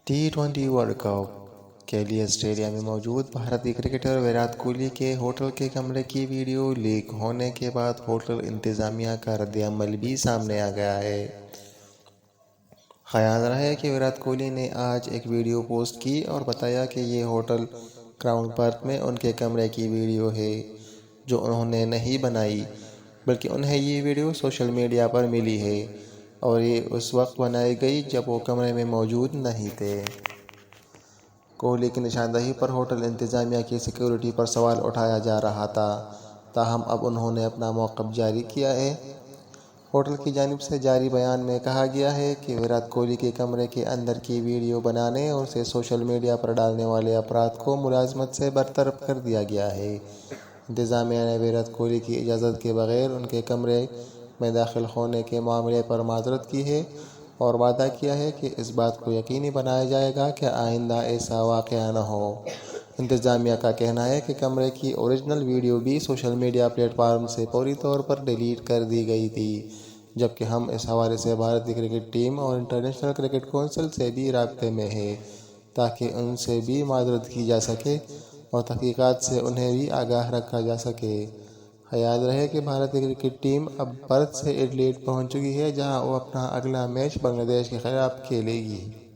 T20 world cup کے لیے stadium میں موجود بھارتی کرکٹر ویرات کوہلی کے ہوٹل کے کمرے کی ویڈیو لیک ہونے کے بعد ہوٹل انتظامیہ کا رد عمل بھی سامنے آ گیا ہے۔ خیال رہے کہ ویرات کوہلی نے آج ایک ویڈیو پوسٹ کی اور بتایا کہ یہ ہوٹل کراؤن پرتھ میں ان کے کمرے کی ویڈیو ہے، جو انہوں نے نہیں بنائی، بلکہ انہیں یہ ویڈیو سوشل میڈیا پر ملی ہے اور یہ اس وقت بنائی گئی جب وہ کمرے میں موجود نہیں تھے۔ کوہلی کی نشاندہی پر ہوٹل انتظامیہ کی سیکیورٹی پر سوال اٹھایا جا رہا تھا، تاہم اب انہوں نے اپنا موقف جاری کیا ہے۔ ہوٹل کی جانب سے جاری بیان میں کہا گیا ہے کہ ویرات کوہلی کے کمرے کے اندر کی ویڈیو بنانے اور اسے سوشل میڈیا پر ڈالنے والے افراد کو ملازمت سے برطرف کر دیا گیا ہے۔ انتظامیہ نے ویرات کوہلی کی اجازت کے بغیر ان کے کمرے میں داخل ہونے کے معاملے پر معذرت کی ہے اور وعدہ کیا ہے کہ اس بات کو یقینی بنایا جائے گا کہ آئندہ ایسا واقعہ نہ ہو۔ انتظامیہ کا کہنا ہے کہ کمرے کی اوریجنل ویڈیو بھی سوشل میڈیا پلیٹ فارم سے فوری طور پر ڈیلیٹ کر دی گئی تھی، جبکہ ہم اس حوالے سے بھارتی کرکٹ ٹیم اور انٹرنیشنل کرکٹ کونسل سے بھی رابطے میں ہیں تاکہ ان سے بھی معذرت کی جا سکے اور تحقیقات سے انہیں بھی آگاہ رکھا جا سکے۔ یاد رہے کہ بھارتی کرکٹ ٹیم اب پرتھ سے ایڈیلیڈ پہنچ چکی ہے، جہاں وہ اپنا اگلا میچ بنگلہ دیش کے خلاف کھیلے گی۔